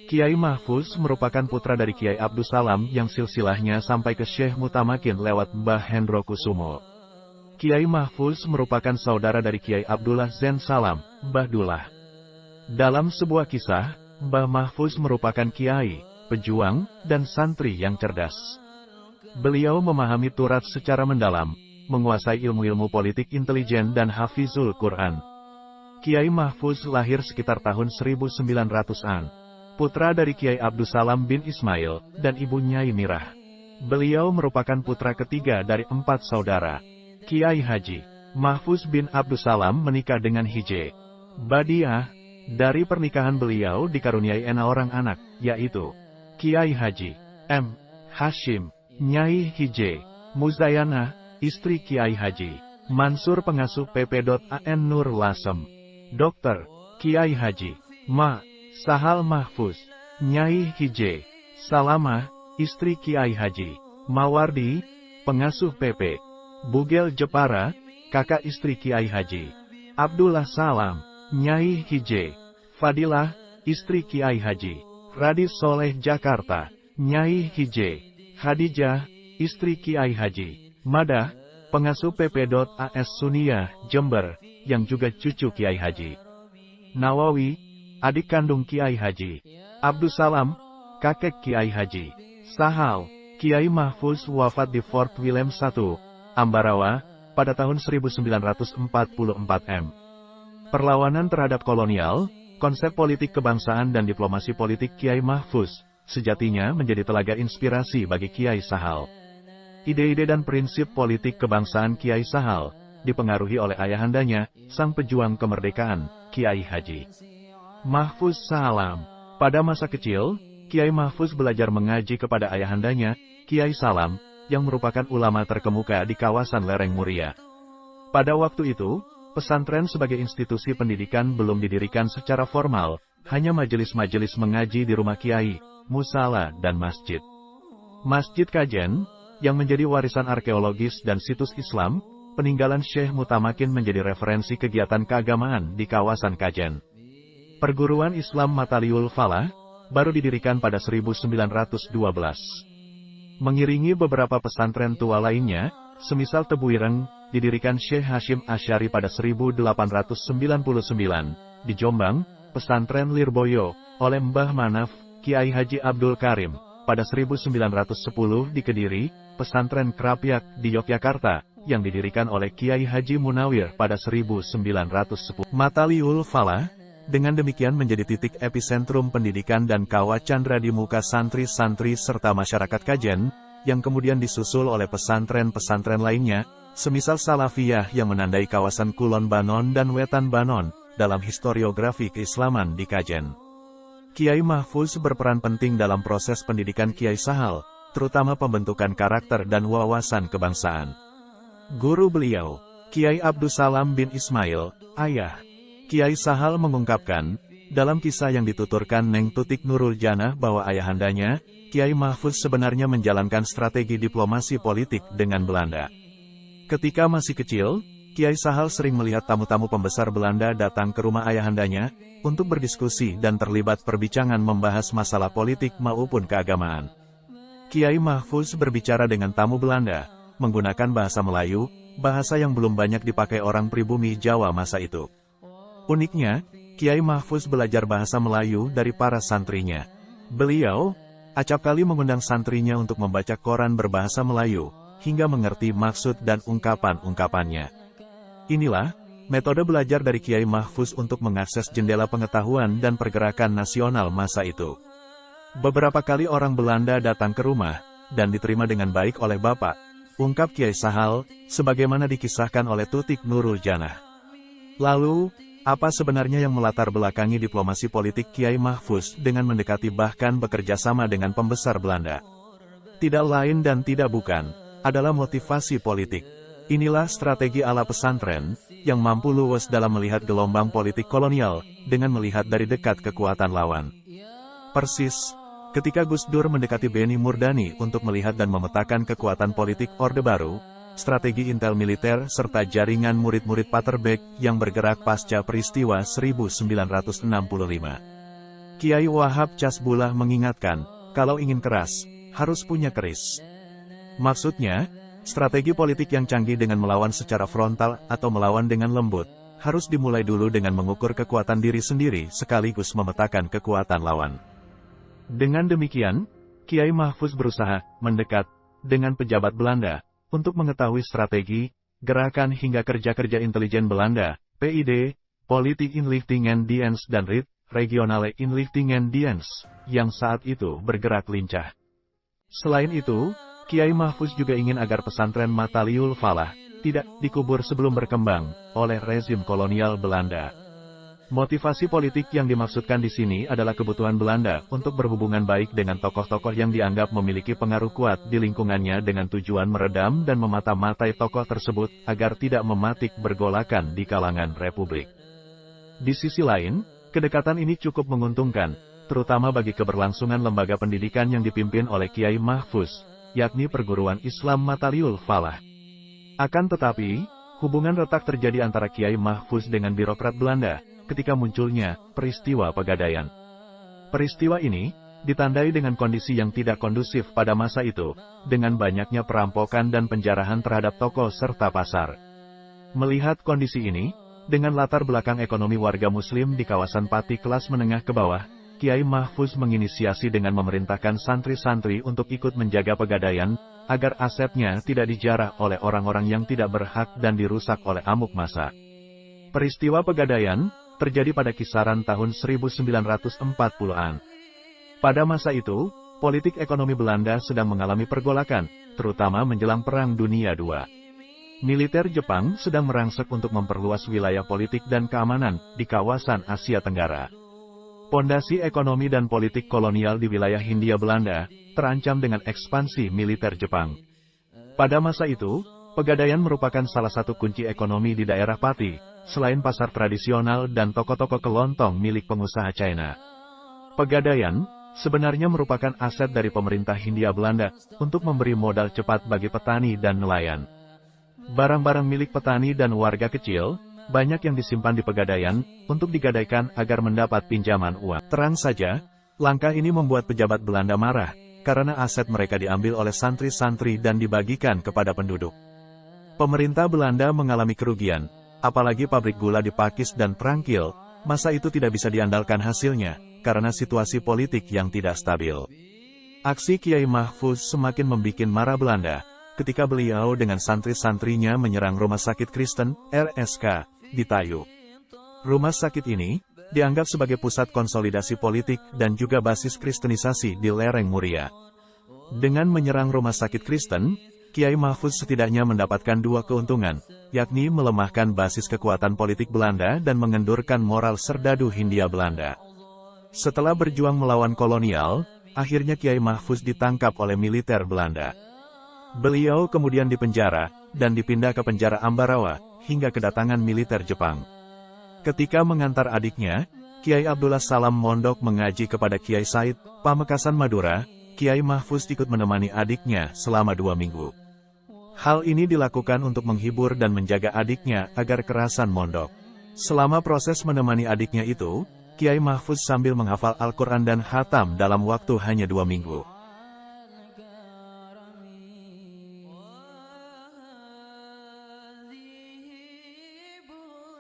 Kiai Mahfuz merupakan putra dari Kiai Abdussalam yang silsilahnya sampai ke Syekh Mutamakin lewat Mbah Hendro Kusumo. Kiai Mahfuz merupakan saudara dari Kiai Abdullah Zain Salam, Mbah Dullah. Dalam sebuah kisah, Mbah Mahfuz merupakan kiai, pejuang, dan santri yang cerdas. Beliau memahami Turat secara mendalam, menguasai ilmu-ilmu politik intelijen dan hafizul Quran. Kiai Mahfuz lahir sekitar tahun 1900-an. Putra dari Kiai Abdussalam bin Ismail, dan Ibu Nyai Mirah. Beliau merupakan putra ketiga dari 4 saudara. Kiai Haji Mahfuz bin Abdussalam menikah dengan Hije Badiah. Dari pernikahan beliau dikaruniai 6 orang anak, yaitu Kiai Haji M. Hashim, Nyai Hije Muzayana, istri Kiai Haji Mansur pengasuh PP.An Nur Lasem. Dr. Kiai Haji Ma. Sahal Mahfuz, Nyai Hije Salamah, istri Kiai Haji Mawardi, pengasuh PP. Bugel Jepara, kakak istri Kiai Haji Abdullah Salam, Nyai Hije Fadilah, istri Kiai Haji Radis Soleh Jakarta, Nyai Hije Khadijah, istri Kiai Haji Madah, pengasuh PP.As Sunia, Jember, yang juga cucu Kiai Haji Nawawi, adik kandung Kiai Haji Abdussalam, kakek Kiai Haji Sahal. Kiai Mahfuz wafat di Fort William I, Ambarawa, pada tahun 1944 m. Perlawanan terhadap kolonial, konsep politik kebangsaan dan diplomasi politik Kiai Mahfuz, sejatinya menjadi telaga inspirasi bagi Kiai Sahal. Ide-ide dan prinsip politik kebangsaan Kiai Sahal, dipengaruhi oleh ayahandanya, sang pejuang kemerdekaan, Kiai Haji Mahfuz Salam. Pada masa kecil, Kiai Mahfuz belajar mengaji kepada ayahandanya, Kiai Salam, yang merupakan ulama terkemuka di kawasan lereng Muria. Pada waktu itu, pesantren sebagai institusi pendidikan belum didirikan secara formal, hanya majelis-majelis mengaji di rumah kiai, musala, dan masjid. Masjid Kajen, yang menjadi warisan arkeologis dan situs Islam, peninggalan Syekh Mutamakin menjadi referensi kegiatan keagamaan di kawasan Kajen. Perguruan Islam Mataliul Falah, baru didirikan pada 1912. Mengiringi beberapa pesantren tua lainnya, semisal Tebuireng, didirikan Syekh Hashim Asy'ari pada 1899. Di Jombang, pesantren Lirboyo, oleh Mbah Manaf, Kiai Haji Abdul Karim, pada 1910. Di Kediri, pesantren Krapyak di Yogyakarta, yang didirikan oleh Kiai Haji Munawir pada 1910. Mataliul Falah, dengan demikian menjadi titik epicentrum pendidikan dan kawah candra di muka santri-santri serta masyarakat Kajen, yang kemudian disusul oleh pesantren-pesantren lainnya, semisal Salafiyah yang menandai kawasan Kulon Banon dan Wetan Banon, dalam historiografi keislaman di Kajen. Kiai Mahfuz berperan penting dalam proses pendidikan Kiai Sahal, terutama pembentukan karakter dan wawasan kebangsaan. Guru beliau, Kiai Abdussalam bin Ismail, ayah Kiai Sahal, mengungkapkan, dalam kisah yang dituturkan Neng Tutik Nurul Janah bahwa ayahandanya, Kiai Mahfuz sebenarnya menjalankan strategi diplomasi politik dengan Belanda. Ketika masih kecil, Kiai Sahal sering melihat tamu-tamu pembesar Belanda datang ke rumah ayahandanya, untuk berdiskusi dan terlibat perbincangan membahas masalah politik maupun keagamaan. Kiai Mahfuz berbicara dengan tamu Belanda, menggunakan bahasa Melayu, bahasa yang belum banyak dipakai orang pribumi Jawa masa itu. Uniknya, Kiai Mahfuz belajar bahasa Melayu dari para santrinya. Beliau, acap kali mengundang santrinya untuk membaca koran berbahasa Melayu, hingga mengerti maksud dan ungkapan-ungkapannya. Inilah, metode belajar dari Kiai Mahfuz untuk mengakses jendela pengetahuan dan pergerakan nasional masa itu. Beberapa kali orang Belanda datang ke rumah, dan diterima dengan baik oleh Bapak, ungkap Kiai Sahal, sebagaimana dikisahkan oleh Tutik Nurul Janah. Lalu, apa sebenarnya yang melatar belakangi diplomasi politik Kiai Mahfuz dengan mendekati bahkan bekerja sama dengan pembesar Belanda? Tidak lain dan tidak bukan, adalah motivasi politik. Inilah strategi ala pesantren, yang mampu luwes dalam melihat gelombang politik kolonial, dengan melihat dari dekat kekuatan lawan. Persis, ketika Gus Dur mendekati Beni Murdani untuk melihat dan memetakan kekuatan politik Orde Baru, strategi intel militer serta jaringan murid-murid Paterbeck yang bergerak pasca peristiwa 1965. Kiai Wahab Casbullah mengingatkan, kalau ingin keras, harus punya keris. Maksudnya, strategi politik yang canggih dengan melawan secara frontal atau melawan dengan lembut, harus dimulai dulu dengan mengukur kekuatan diri sendiri sekaligus memetakan kekuatan lawan. Dengan demikian, Kiai Mahfuz berusaha mendekat dengan pejabat Belanda untuk mengetahui strategi, gerakan hingga kerja-kerja intelijen Belanda, PID, Politik Inlichtingendienst dan RIT, Regionale Inlichtingendienst, yang saat itu bergerak lincah. Selain itu, Kiai Mahfuz juga ingin agar pesantren Mataliul Falah tidak dikubur sebelum berkembang oleh rezim kolonial Belanda. Motivasi politik yang dimaksudkan di sini adalah kebutuhan Belanda untuk berhubungan baik dengan tokoh-tokoh yang dianggap memiliki pengaruh kuat di lingkungannya dengan tujuan meredam dan memata-matai tokoh tersebut agar tidak mematik bergolakan di kalangan Republik. Di sisi lain, kedekatan ini cukup menguntungkan, terutama bagi keberlangsungan lembaga pendidikan yang dipimpin oleh Kiai Mahfuz, yakni Perguruan Islam Mataliul Falah. Akan tetapi, hubungan retak terjadi antara Kiai Mahfuz dengan birokrat Belanda, ketika munculnya peristiwa Pegadaian. Peristiwa ini ditandai dengan kondisi yang tidak kondusif pada masa itu, dengan banyaknya perampokan dan penjarahan terhadap toko serta pasar. Melihat kondisi ini, dengan latar belakang ekonomi warga Muslim di kawasan Pati kelas menengah ke bawah, Kiai Mahfuz menginisiasi dengan memerintahkan santri-santri untuk ikut menjaga Pegadaian, agar asetnya tidak dijarah oleh orang-orang yang tidak berhak dan dirusak oleh amuk massa. Peristiwa Pegadaian terjadi pada kisaran tahun 1940-an. Pada masa itu, politik ekonomi Belanda sedang mengalami pergolakan, terutama menjelang Perang Dunia II. Militer Jepang sedang merangsek untuk memperluas wilayah politik dan keamanan di kawasan Asia Tenggara. Pondasi ekonomi dan politik kolonial di wilayah Hindia Belanda terancam dengan ekspansi militer Jepang. Pada masa itu, Pegadaian merupakan salah satu kunci ekonomi di daerah Pati, selain pasar tradisional dan toko-toko kelontong milik pengusaha China. Pegadaian sebenarnya merupakan aset dari pemerintah Hindia Belanda untuk memberi modal cepat bagi petani dan nelayan. Barang-barang milik petani dan warga kecil, banyak yang disimpan di Pegadaian untuk digadaikan agar mendapat pinjaman uang. Terang saja, langkah ini membuat pejabat Belanda marah, karena aset mereka diambil oleh santri-santri dan dibagikan kepada penduduk. Pemerintah Belanda mengalami kerugian, apalagi pabrik gula di Pakis dan Prangkil, masa itu tidak bisa diandalkan hasilnya, karena situasi politik yang tidak stabil. Aksi Kiai Mahfuz semakin membuat marah Belanda, ketika beliau dengan santri-santrinya menyerang Rumah Sakit Kristen, RSK, di Tayu. Rumah sakit ini dianggap sebagai pusat konsolidasi politik dan juga basis kristenisasi di lereng Muria. Dengan menyerang Rumah Sakit Kristen, Kiai Mahfuz setidaknya mendapatkan dua keuntungan, yakni melemahkan basis kekuatan politik Belanda dan mengendurkan moral serdadu Hindia Belanda. Setelah berjuang melawan kolonial, akhirnya Kiai Mahfuz ditangkap oleh militer Belanda. Beliau kemudian dipenjara, dan dipindah ke penjara Ambarawa, hingga kedatangan militer Jepang. Ketika mengantar adiknya, Kiai Abdullah Salam mondok mengaji kepada Kiai Said, Pamekasan Madura, Kiai Mahfuz ikut menemani adiknya selama 2 minggu. Hal ini dilakukan untuk menghibur dan menjaga adiknya agar kerasan mondok. Selama proses menemani adiknya itu, Kiai Mahfuz sambil menghafal Al-Quran dan khatam dalam waktu hanya 2 minggu.